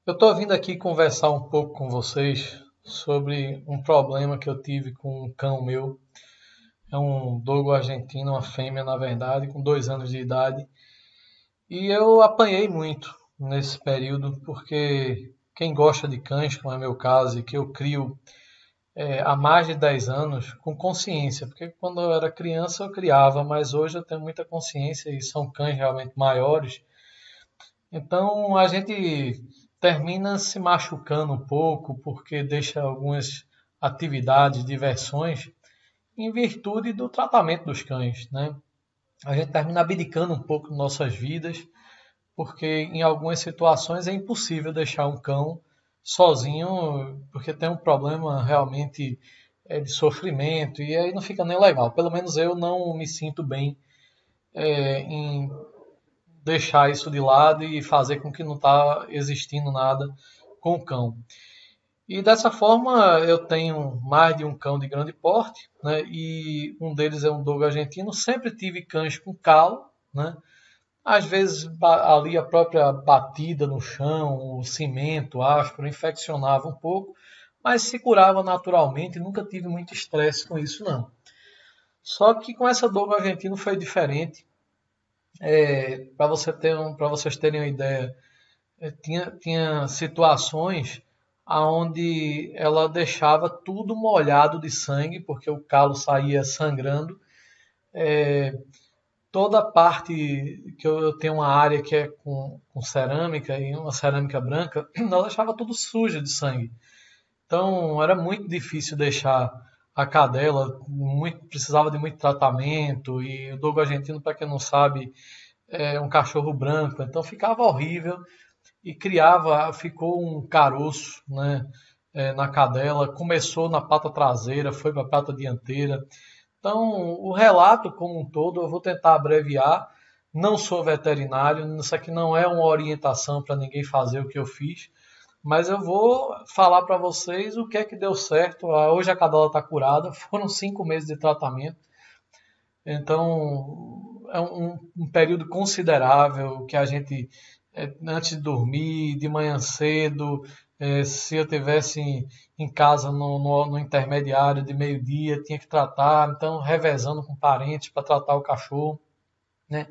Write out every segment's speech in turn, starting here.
Eu estou vindo aqui conversar um pouco com vocês sobre um problema que eu tive com um cão meu. É um dogo argentino, uma fêmea, na verdade, com 2 anos de idade. E eu apanhei muito nesse período, porque quem gosta de cães, como é meu caso, e que eu crio há mais de 10 anos, com consciência, porque quando eu era criança eu criava, mas hoje eu tenho muita consciência e são cães realmente maiores. Então a gente termina se machucando um pouco porque deixa algumas atividades, diversões, em virtude do tratamento dos cães, né? A gente termina abdicando um pouco de nossas vidas, porque em algumas situações é impossível deixar um cão sozinho, porque tem um problema realmente de sofrimento, e aí não fica nem legal. Pelo menos eu não me sinto bem em deixar isso de lado e fazer com que não está existindo nada com o cão. E dessa forma eu tenho mais de um cão de grande porte, né? E um deles é um dogo argentino. Sempre tive cães com calo, né? Às vezes ali a própria batida no chão, o cimento áspero infeccionava um pouco, mas se curava naturalmente. Nunca tive muito estresse com isso não. Só que com essa dogo argentino foi diferente. Para vocês terem uma ideia, tinha situações aonde ela deixava tudo molhado de sangue, porque o calo saía sangrando. Toda a parte que eu tenho uma área que é com cerâmica e uma cerâmica branca, ela deixava tudo suja de sangue. Então era muito difícil deixar a cadela, precisava de muito tratamento. E o dogo argentino, para quem não sabe, é um cachorro branco, então ficava horrível e ficou um caroço, né, na cadela, começou na pata traseira, foi para a pata dianteira. Então, o relato como um todo, eu vou tentar abreviar. Não sou veterinário, isso aqui não é uma orientação para ninguém fazer o que eu fiz, mas eu vou falar para vocês o que é que deu certo. Hoje a cadela está curada, foram 5 meses de tratamento, então é um período considerável que a gente, antes de dormir, de manhã cedo, se eu tivesse em casa no intermediário de meio-dia, tinha que tratar, então revezando com parentes para tratar o cachorro, né?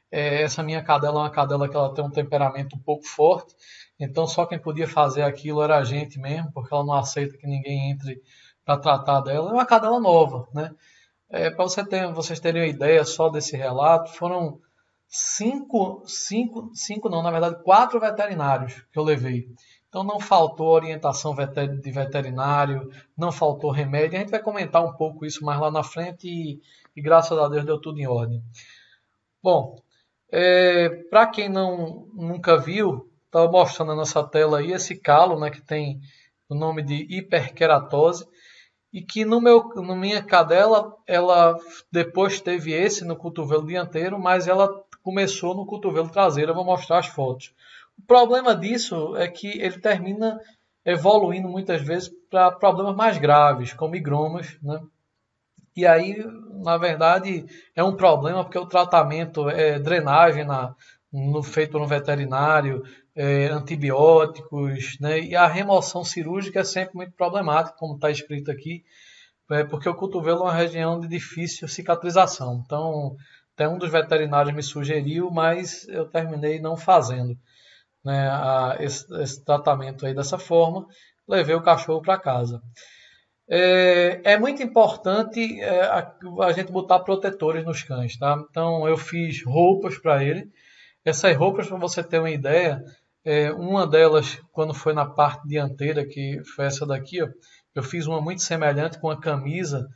Essa minha cadela é uma cadela que ela tem um temperamento um pouco forte, então só quem podia fazer aquilo era a gente mesmo, porque ela não aceita que ninguém entre para tratar dela. É uma cadela nova, né? Para vocês terem uma ideia só desse relato, foram cinco não, na verdade, 4 veterinários que eu levei. Então não faltou orientação de veterinário, não faltou remédio. A gente vai comentar um pouco isso mais lá na frente e graças a Deus deu tudo em ordem. Bom, para quem nunca viu, estava mostrando na nossa tela aí esse calo, né, que tem o nome de hiperqueratose e que no minha cadela, ela depois teve esse no cotovelo dianteiro, mas ela começou no cotovelo traseiro. Eu vou mostrar as fotos. O problema disso é que ele termina evoluindo muitas vezes para problemas mais graves, como higromas, né? E aí, na verdade, é um problema porque o tratamento é drenagem no feito no veterinário, antibióticos, né? E a remoção cirúrgica é sempre muito problemática, como está escrito aqui, porque o cotovelo é uma região de difícil cicatrização. Então, até um dos veterinários me sugeriu, mas eu terminei não fazendo, né, esse tratamento aí dessa forma. Levei o cachorro para casa. É muito importante a gente botar protetores nos cães, tá? Então eu fiz roupas para ele. Essas roupas, para você ter uma ideia, uma delas, quando foi na parte dianteira, que foi essa daqui, ó, eu fiz uma muito semelhante com a camisa,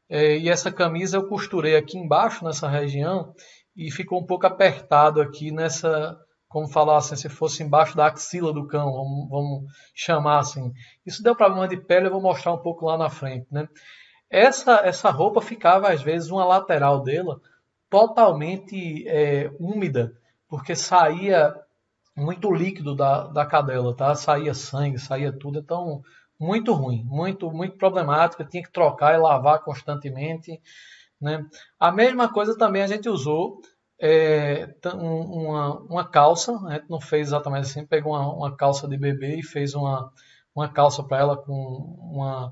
e essa camisa eu costurei aqui embaixo, nessa região, e ficou um pouco apertado aqui nessa, como falar assim, se fosse embaixo da axila do cão, vamos chamar assim. Isso deu problema de pele, eu vou mostrar um pouco lá na frente, né? Essa roupa ficava, às vezes, uma lateral dela totalmente úmida, porque saía muito líquido da cadela, tá? Saía sangue, saía tudo, então muito ruim, muito problemática, tinha que trocar e lavar constantemente, né? A mesma coisa também a gente usou uma calça, a gente não fez exatamente assim, pegou uma calça de bebê e fez uma calça para ela com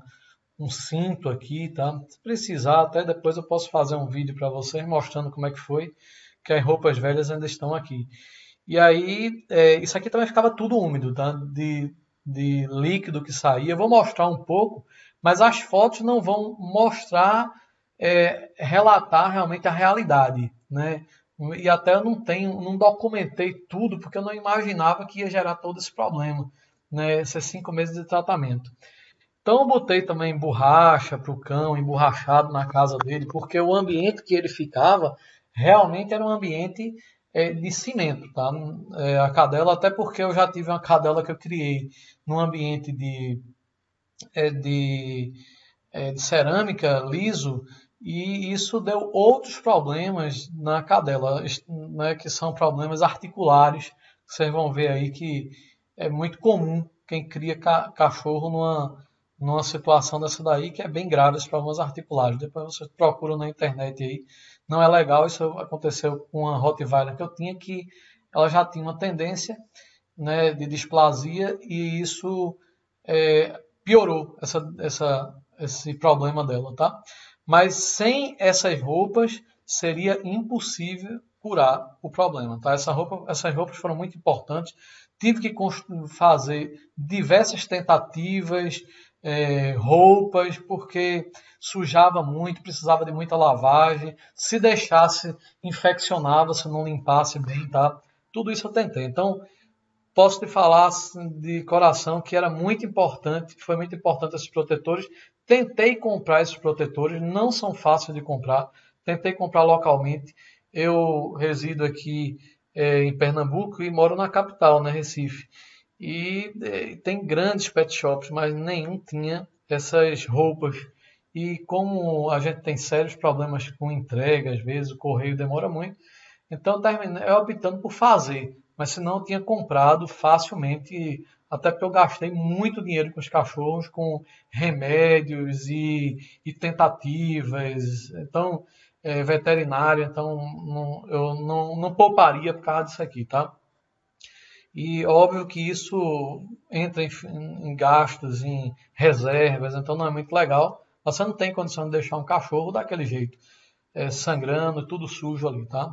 um cinto aqui, tá? Se precisar, até depois eu posso fazer um vídeo para vocês mostrando como é que foi, que as roupas velhas ainda estão aqui. E aí, isso aqui também ficava tudo úmido, tá? De líquido que saía. Eu vou mostrar um pouco, mas as fotos não vão mostrar, relatar realmente a realidade, né? E até eu não documentei tudo, porque eu não imaginava que ia gerar todo esse problema, né? Esses 5 meses de tratamento. Então eu botei também borracha para o cão, emborrachado na casa dele, porque o ambiente que ele ficava realmente era um ambiente de cimento, tá? A cadela, até porque eu já tive uma cadela que eu criei num ambiente é, de, de cerâmica liso, e isso deu outros problemas na cadela, né, que são problemas articulares. Vocês vão ver aí que é muito comum quem cria cachorro numa situação dessa daí, que é bem grave, esses problemas articulares. Depois vocês procuram na internet aí. Não é legal, isso aconteceu com a Rottweiler que eu tinha, que ela já tinha uma tendência, né, de displasia, e isso piorou esse problema dela, tá? Mas sem essas roupas seria impossível curar o problema, tá? Essas roupas foram muito importantes. Tive que fazer diversas tentativas, roupas, porque sujava muito, precisava de muita lavagem. Se deixasse, infeccionava, se não limpasse bem, tá? Tudo isso eu tentei. Então, posso te falar assim, de coração que era muito importante, foi muito importante esses protetores. Tentei comprar esses protetores, não são fáceis de comprar. Tentei comprar localmente. Eu resido aqui em Pernambuco e moro na capital, né, Recife. E tem grandes pet shops, mas nenhum tinha essas roupas. E como a gente tem sérios problemas com entrega, às vezes o correio demora muito, então terminei optando por fazer, mas se não eu tinha comprado facilmente, até porque eu gastei muito dinheiro com os cachorros, com remédios e tentativas, então veterinário, então eu não pouparia por causa disso aqui, tá? E óbvio que isso entra em gastos, em reservas, então não é muito legal. Você não tem condição de deixar um cachorro daquele jeito, sangrando, tudo sujo ali, tá?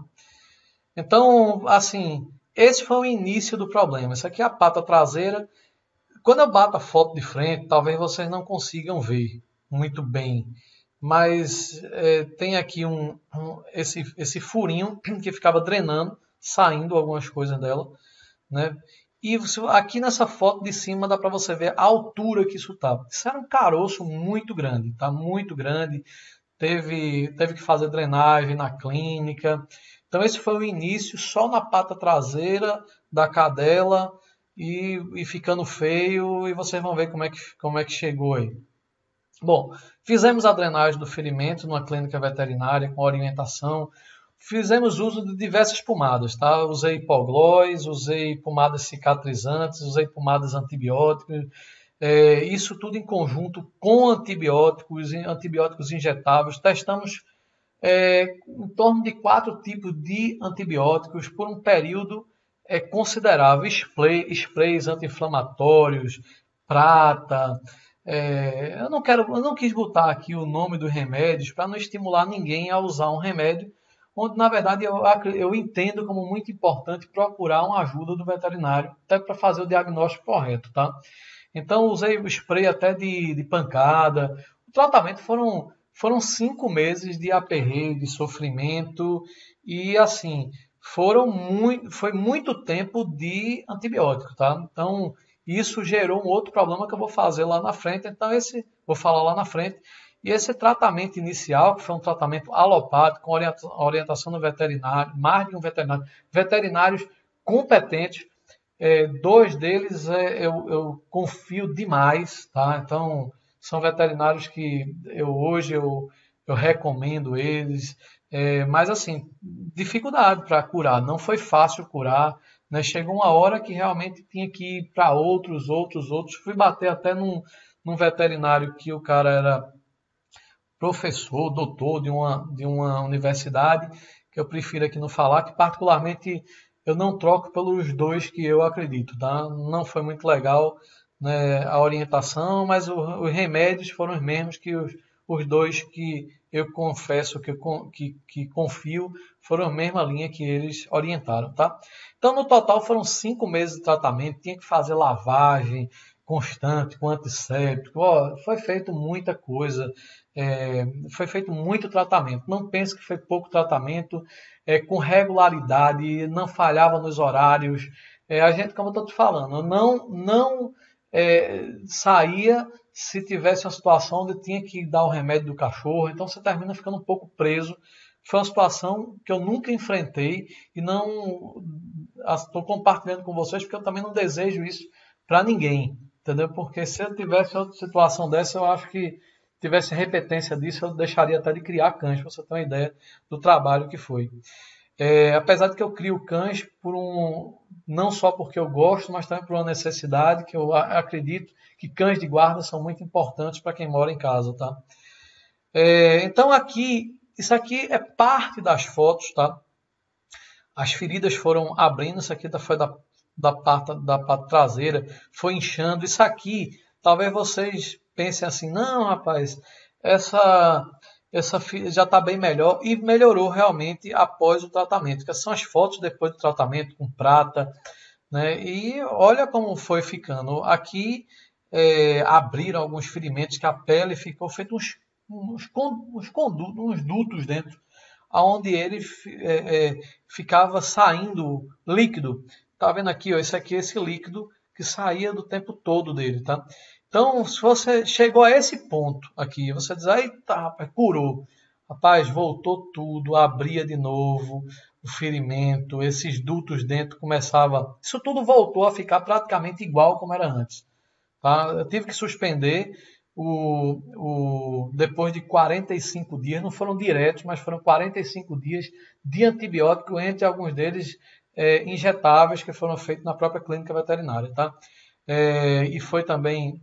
Então, assim, esse foi o início do problema. Isso aqui é a pata traseira. Quando eu bato a foto de frente, talvez vocês não consigam ver muito bem. Mas tem aqui esse furinho que ficava drenando, saindo algumas coisas dela, né? E aqui nessa foto de cima dá para você ver a altura que isso estava. Isso era um caroço muito grande, tá? Muito grande. Teve que fazer drenagem na clínica. Então esse foi o início, só na pata traseira da cadela e ficando feio, e vocês vão ver como é que chegou aí. Bom, fizemos a drenagem do ferimento numa clínica veterinária com orientação. Fizemos uso de diversas pomadas, tá? Usei hipoglós, usei pomadas cicatrizantes, usei pomadas antibióticas. Isso tudo em conjunto com antibióticos injetáveis. Testamos em torno de 4 tipos de antibióticos por um período considerável. Sprays anti-inflamatórios, prata. Eu não quis botar aqui o nome dos remédios para não estimular ninguém a usar um remédio, onde na verdade eu entendo como muito importante procurar uma ajuda do veterinário, até para fazer o diagnóstico correto, tá? Então usei o spray até de pancada. O tratamento foram 5 meses de aperreio, de sofrimento e assim foi muito tempo de antibiótico, tá? Então isso gerou um outro problema que eu vou fazer lá na frente. Então vou falar lá na frente. E esse tratamento inicial, que foi um tratamento alopático, com orientação do veterinário, mais de um veterinário, veterinários competentes. Dois deles eu confio demais, tá? Então são veterinários que eu recomendo eles, mas assim, dificuldade para curar, não foi fácil curar, né? Chegou uma hora que realmente tinha que ir para outros. Fui bater até num veterinário que o cara era professor, doutor de uma universidade, que eu prefiro aqui não falar, que particularmente eu não troco pelos dois que eu acredito, tá? Não foi muito legal, né, a orientação, mas os remédios foram os mesmos que os dois que eu confesso que confio, foram a mesma linha que eles orientaram, tá? Então, no total, foram 5 meses de tratamento, tinha que fazer lavagem constante com antisséptico, ó, foi feito muita coisa, foi feito muito tratamento. Não pense que foi pouco tratamento, com regularidade, não falhava nos horários. A gente, como eu estou te falando, não saía se tivesse uma situação onde tinha que dar o remédio do cachorro, então você termina ficando um pouco preso. Foi uma situação que eu nunca enfrentei e não estou compartilhando com vocês porque eu também não desejo isso para ninguém, entendeu? Porque se eu tivesse outra situação dessa, eu acho que tivesse repetência disso, eu deixaria até de criar cães, para você ter uma ideia do trabalho que foi. Apesar de que eu crio cães não só porque eu gosto, mas também por uma necessidade que eu acredito que cães de guarda são muito importantes para quem mora em casa, tá? Então isso aqui é parte das fotos, tá? As feridas foram abrindo, isso aqui foi da parte traseira, foi inchando. Isso aqui, talvez vocês pensem assim, não, rapaz, essa já está bem melhor, e melhorou realmente após o tratamento, que são as fotos depois do tratamento com prata, né? E olha como foi ficando. Aqui abriram alguns ferimentos que a pele ficou feito uns dutos dentro, aonde ele ficava saindo líquido. Tá vendo aqui, ó, esse líquido que saía do tempo todo dele, tá? Então, se você chegou a esse ponto aqui, você diz, eita, rapaz, curou. Rapaz, voltou tudo, abria de novo o ferimento, esses dutos dentro começava. Isso tudo voltou a ficar praticamente igual como era antes. Tá? Eu tive que suspender depois de 45 dias, não foram diretos, mas foram 45 dias de antibiótico, entre alguns deles injetáveis, que foram feitos na própria clínica veterinária. Tá? E foi também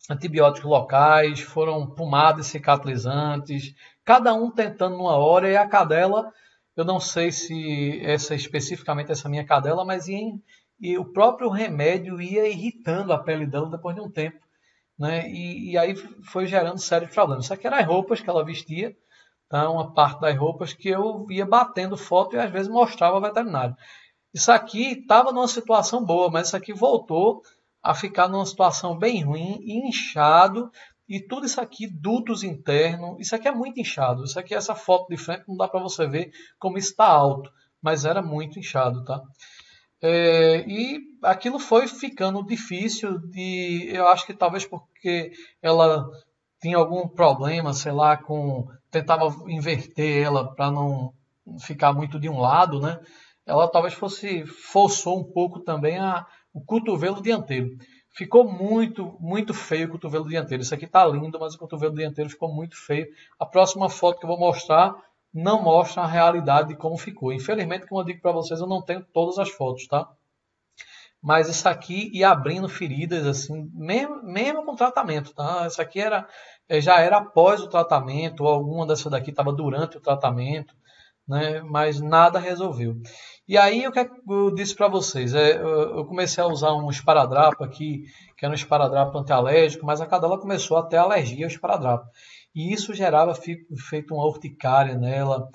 antibióticos locais, foram pomadas cicatrizantes, cada um tentando numa hora, e a cadela, eu não sei se especificamente essa minha cadela, mas e o próprio remédio ia irritando a pele dela depois de um tempo, né? E aí foi gerando sérios problemas. Isso aqui eram as roupas que ela vestia, tá? Uma parte das roupas que eu ia batendo foto e às vezes mostrava ao veterinário. Isso aqui estava numa situação boa, mas isso aqui voltou a ficar numa situação bem ruim, inchado, e tudo isso aqui, dutos internos, isso aqui é muito inchado. Isso aqui, essa foto de frente, não dá para você ver como está alto, mas era muito inchado, tá? E aquilo foi ficando difícil, eu acho que talvez porque ela tinha algum problema, sei lá, tentava inverter ela para não ficar muito de um lado, né? Ela talvez forçou um pouco também o cotovelo dianteiro. Ficou muito, muito feio o cotovelo dianteiro. Isso aqui está lindo, mas o cotovelo dianteiro ficou muito feio. A próxima foto que eu vou mostrar não mostra a realidade de como ficou. Infelizmente, como eu digo para vocês, eu não tenho todas as fotos, tá? Mas isso aqui ia abrindo feridas, assim, mesmo com tratamento, tá? Isso aqui já era após o tratamento, ou alguma dessa daqui estava durante o tratamento, né? Mas nada resolveu. E aí, o que eu disse para vocês? Eu comecei a usar um esparadrapo aqui, que era um esparadrapo antialérgico, mas a cadela começou a ter alergia ao esparadrapo. E isso gerava feito uma urticária nela.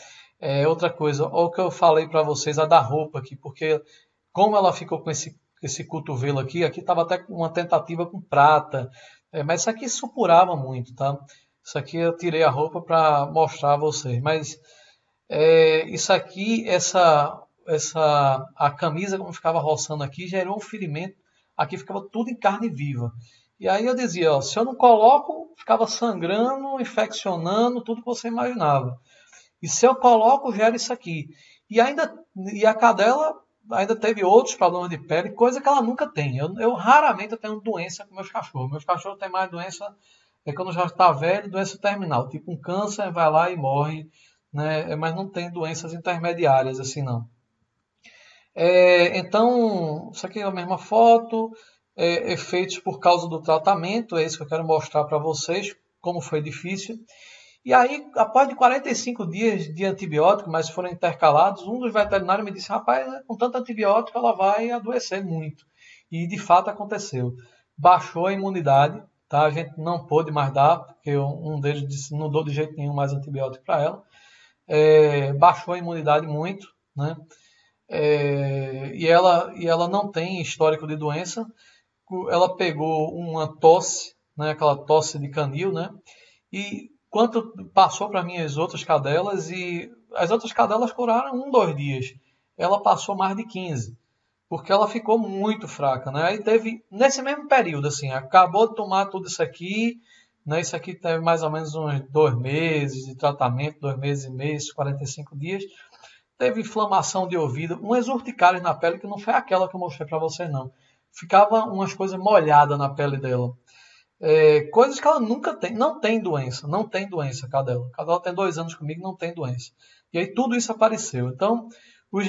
Outra coisa, o que eu falei para vocês, a da roupa aqui, porque como ela ficou com esse cotovelo aqui estava até uma tentativa com prata, mas isso aqui supurava muito, tá? Isso aqui eu tirei a roupa para mostrar a vocês, mas isso aqui, a camisa como ficava roçando aqui, gerou um ferimento, aqui ficava tudo em carne viva. E aí eu dizia, ó, se eu não coloco, ficava sangrando, infeccionando, tudo que você imaginava. E se eu coloco, gera isso aqui. E a cadela ainda teve outros problemas de pele, coisa que ela nunca tem. Eu raramente tenho doença com meus cachorros. Meus cachorros têm mais doença quando já está velho, doença terminal. Tipo um câncer, vai lá e morre, né? Mas não tem doenças intermediárias assim, não. Então, isso aqui é a mesma foto. Efeitos por causa do tratamento, é isso que eu quero mostrar para vocês, como foi difícil. E aí, após de 45 dias de antibiótico, mas foram intercalados, um dos veterinários me disse, rapaz, com tanto antibiótico ela vai adoecer muito. E de fato aconteceu. Baixou a imunidade, tá? A gente não pôde mais dar, porque um deles disse, não dou de jeito nenhum mais antibiótico para ela. Baixou a imunidade muito, né? E ela não tem histórico de doença. Ela pegou uma tosse, né? Aquela tosse de canil, né? E quanto passou para minhas outras cadelas, e as outras cadelas curaram 2 dias. Ela passou mais de 15, porque ela ficou muito fraca, né? Aí teve, nesse mesmo período, assim, acabou de tomar tudo isso aqui, né? Isso aqui teve mais ou menos uns 2 meses de tratamento, 2 meses e meio, 45 dias. Teve inflamação de ouvido, umas urticárias na pele, que não foi aquela que eu mostrei para vocês, não. Ficava umas coisas molhadas na pele dela. Coisas que ela nunca tem, não tem doença, não tem doença, Cadela. Cadela tem 2 anos comigo, não tem doença. E aí tudo isso apareceu. Então, os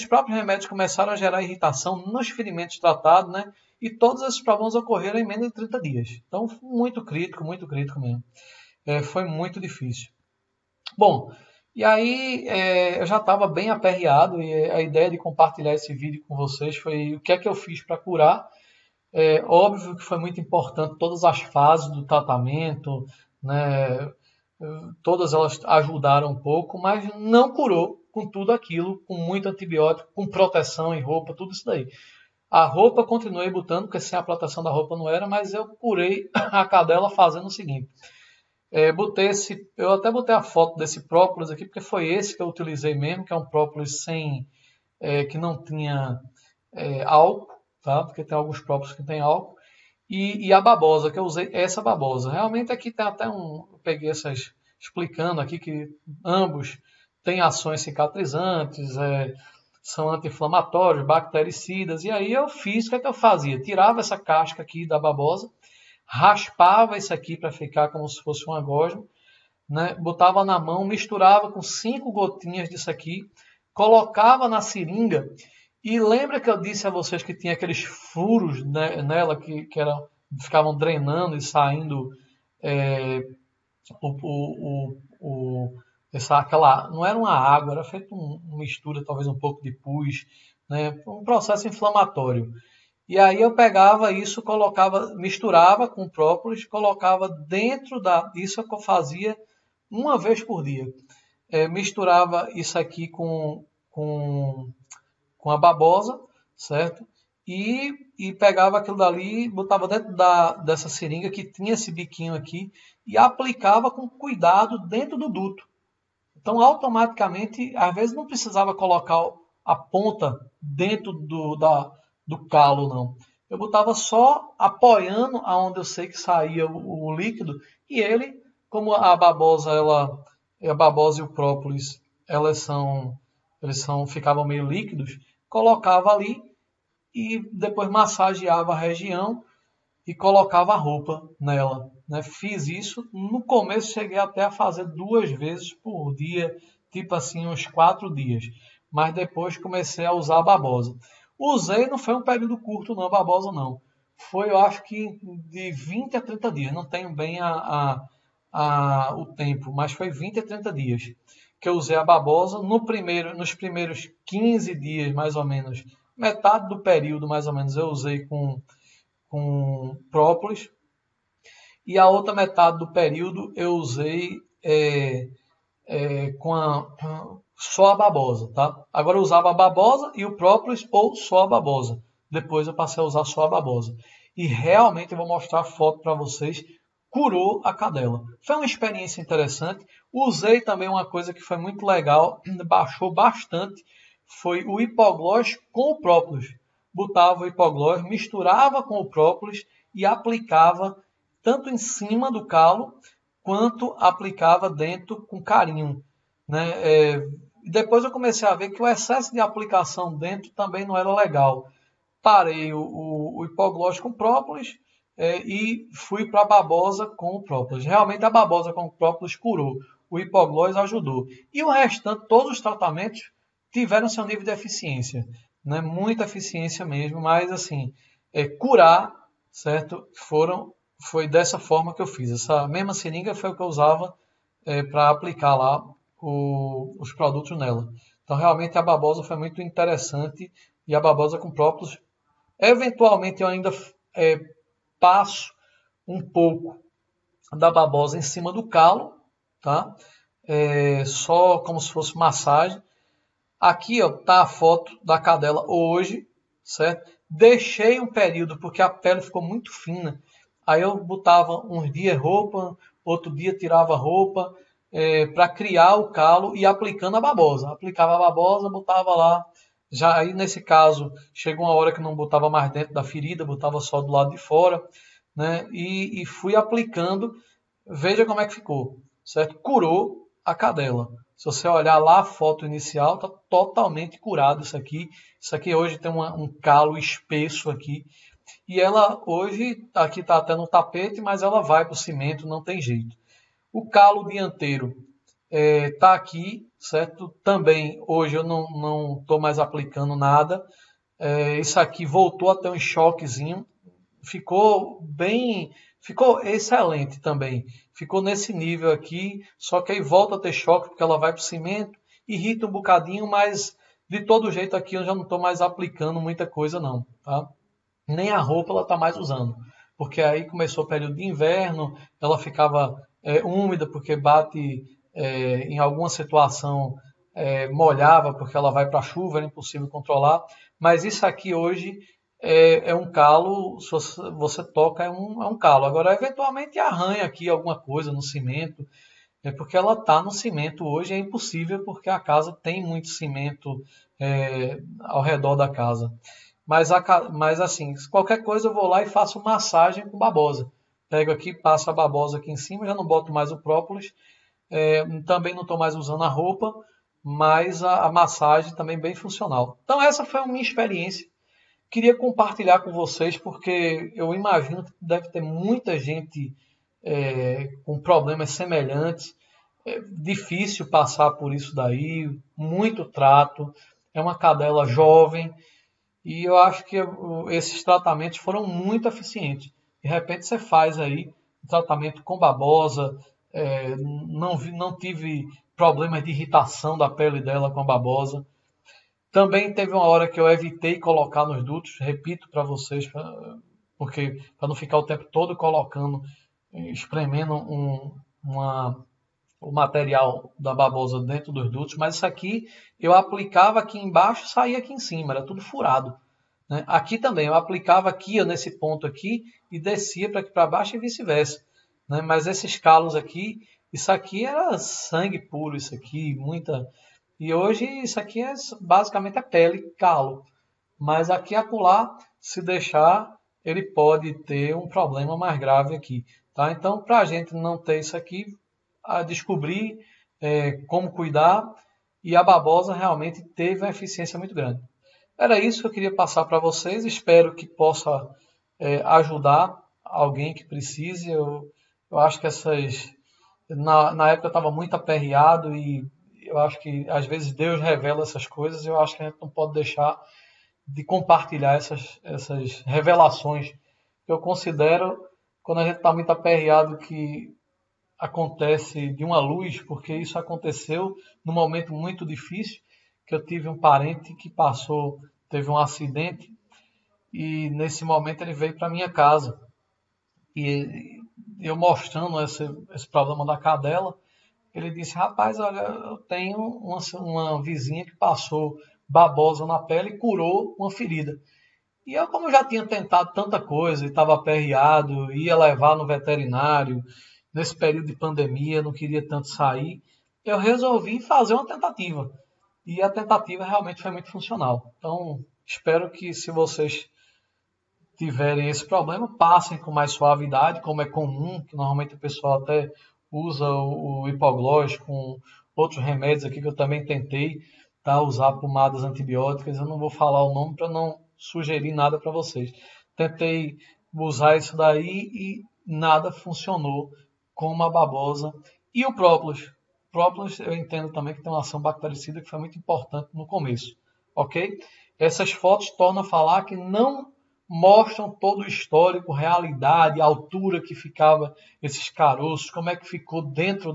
próprios remédios começaram a gerar irritação nos ferimentos tratados, né? E todos esses problemas ocorreram em menos de 30 dias. Então, muito crítico mesmo. Foi muito difícil. Bom, e aí eu já estava bem aperreado e a ideia de compartilhar esse vídeo com vocês foi o que é que eu fiz para curar. Óbvio que foi muito importante todas as fases do tratamento, né? Todas elas ajudaram um pouco, mas não curou com tudo aquilo, com muito antibiótico, com proteção em roupa, tudo isso daí. A roupa continuei botando, porque sem a proteção da roupa não era, mas eu curei a cadela fazendo o seguinte. Eu até botei a foto desse própolis aqui, porque foi esse que eu utilizei mesmo, que é um própolis que não tinha álcool, tá? Porque tem alguns próprios que tem álcool. E a babosa, que eu usei essa babosa. Realmente aqui tem até eu peguei essas, explicando aqui que ambos têm ações cicatrizantes, são anti-inflamatórios, bactericidas. E aí eu fiz, o que é que eu fazia? Tirava essa casca aqui da babosa, raspava isso aqui para ficar como se fosse uma gosma, né? Botava na mão, misturava com 5 gotinhas disso aqui, colocava na seringa. E lembra que eu disse a vocês que tinha aqueles furos, né, nela ficavam drenando e saindo não era uma água, era feito uma mistura, talvez um pouco de pus, né, um processo inflamatório. E aí eu pegava isso, misturava com própolis, colocava dentro isso é que eu fazia uma vez por dia. Misturava isso aqui com a babosa, certo? E pegava aquilo dali, botava dentro dessa seringa que tinha esse biquinho aqui e aplicava com cuidado dentro do duto. Então, automaticamente, às vezes não precisava colocar a ponta dentro do calo, não. Eu botava só apoiando aonde eu sei que saía o líquido e ele, como a babosa e o própolis, ficavam meio líquidos, colocava ali e depois massageava a região e colocava a roupa nela, né? Fiz isso, no começo cheguei até a fazer 2 vezes por dia, tipo assim, uns 4 dias. Mas depois comecei a usar a babosa. Usei, não foi um período curto não, a babosa não. Foi, eu acho que de 20 a 30 dias, não tenho bem o tempo, mas foi 20 a 30 dias que eu usei a babosa. Nos primeiros 15 dias, mais ou menos, metade do período, mais ou menos, eu usei com própolis. E a outra metade do período eu usei só a babosa, tá? Agora eu usava a babosa e o própolis ou só a babosa. Depois eu passei a usar só a babosa. E realmente eu vou mostrar a foto para vocês. Curou a cadela. Foi uma experiência interessante. Usei também uma coisa que foi muito legal, baixou bastante, foi o hipoglós com o própolis. Botava o hipoglós, misturava com o própolis e aplicava tanto em cima do calo quanto aplicava dentro com carinho, né? Depois eu comecei a ver que o excesso de aplicação dentro também não era legal. Parei o hipoglós com própolis e fui para a babosa com o própolis. Realmente a babosa com o própolis curou. O hipoglós ajudou. E o restante, todos os tratamentos tiveram seu nível de eficiência, né? Muita eficiência mesmo, mas assim, curar, certo? Foi dessa forma que eu fiz. Essa mesma seringa foi o que eu usava para aplicar lá os produtos nela. Então, realmente, a babosa foi muito interessante e a babosa com própolis. Eventualmente, eu ainda passo um pouco da babosa em cima do calo, tá? Só como se fosse massagem. Aqui, ó, tá a foto da cadela hoje, certo? Deixei um período porque a pele ficou muito fina. Aí eu botava uns dias roupa, outro dia tirava roupa, para criar o calo e aplicando a babosa. Aplicava a babosa, botava lá. Já aí nesse caso chegou uma hora que não botava mais dentro da ferida, botava só do lado de fora, né? E fui aplicando. Veja como é que ficou, certo? Curou a cadela. Se você olhar lá a foto inicial, está totalmente curado isso aqui. Isso aqui hoje tem um calo espesso aqui. E ela hoje, aqui está até no tapete, mas ela vai para o cimento, não tem jeito. O calo dianteiro está aqui, certo? Também hoje eu não estou mais aplicando nada. Isso aqui voltou a ter um choquezinho. Ficou excelente também. Ficou nesse nível aqui, só que aí volta a ter choque porque ela vai para o cimento, irrita um bocadinho, mas de todo jeito aqui eu já não estou mais aplicando muita coisa não, tá? Nem a roupa ela está mais usando, porque aí começou o período de inverno, ela ficava úmida porque bate em alguma situação, molhava porque ela vai para a chuva, era impossível controlar, mas isso aqui hoje é um calo, se você toca é um calo. Agora, eventualmente arranha aqui alguma coisa no cimento, porque ela está no cimento hoje, é impossível porque a casa tem muito cimento ao redor da casa. Mas assim, qualquer coisa eu vou lá e faço massagem com babosa. Pego aqui, passo a babosa aqui em cima, já não boto mais o própolis. Também não estou mais usando a roupa, mas a massagem também bem funcional. Então essa foi a minha experiência. Queria compartilhar com vocês porque eu imagino que deve ter muita gente com problemas semelhantes. É difícil passar por isso daí, muito trato. É uma cadela jovem e eu acho que esses tratamentos foram muito eficientes. De repente você faz aí um tratamento com babosa, não tive problemas de irritação da pele dela com a babosa. Também teve uma hora que eu evitei colocar nos dutos, repito para vocês, porque para não ficar o tempo todo colocando, espremendo o material da babosa dentro dos dutos, mas isso aqui eu aplicava aqui embaixo, saía aqui em cima, era tudo furado, né? Aqui também eu aplicava aqui nesse ponto aqui e descia para aqui para baixo e vice-versa, né? Mas esses calos aqui, isso aqui era sangue puro, isso aqui, muita. E hoje isso aqui basicamente pele, calo. Mas aqui e acolá, se deixar, ele pode ter um problema mais grave aqui. Tá? Então, para a gente não ter isso aqui, a descobrir como cuidar, e a babosa realmente teve uma eficiência muito grande. Era isso que eu queria passar para vocês. Espero que possa ajudar alguém que precise. Eu acho que na época eu estava muito aperreado e eu acho que às vezes Deus revela essas coisas. Eu acho que a gente não pode deixar de compartilhar essas revelações. Eu considero, quando a gente está muito aperreado, que acontece de uma luz, porque isso aconteceu num momento muito difícil, que eu tive um parente que teve um acidente, e nesse momento ele veio para minha casa. E eu mostrando esse problema da cadela, ele disse, rapaz, olha, eu tenho uma vizinha que passou babosa na pele e curou uma ferida. E eu, como já tinha tentado tanta coisa, e estava aperreado, ia levar no veterinário, nesse período de pandemia, não queria tanto sair, eu resolvi fazer uma tentativa. E a tentativa realmente foi muito funcional. Então, espero que se vocês tiverem esse problema, passem com mais suavidade, como é comum, que normalmente o pessoal até usa o hipoglós com outros remédios aqui que eu também tentei, tá? Usar pomadas antibióticas. Eu não vou falar o nome para não sugerir nada para vocês. Tentei usar isso daí e nada funcionou como a babosa e o própolis. O própolis eu entendo também que tem uma ação bactericida que foi muito importante no começo, ok? Essas fotos tornam a falar que não mostram todo o histórico, realidade, a altura que ficava esses caroços, como é que ficou dentro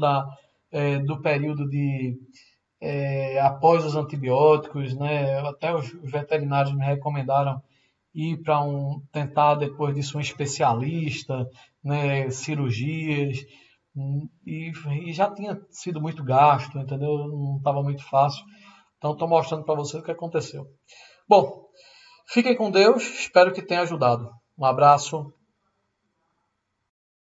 do período de após os antibióticos, né? Até os veterinários me recomendaram ir para tentar depois disso um especialista, né? Cirurgias, e já tinha sido muito gasto, entendeu? Não estava muito fácil. Então estou mostrando para vocês o que aconteceu. Bom, fiquem com Deus, espero que tenha ajudado. Um abraço.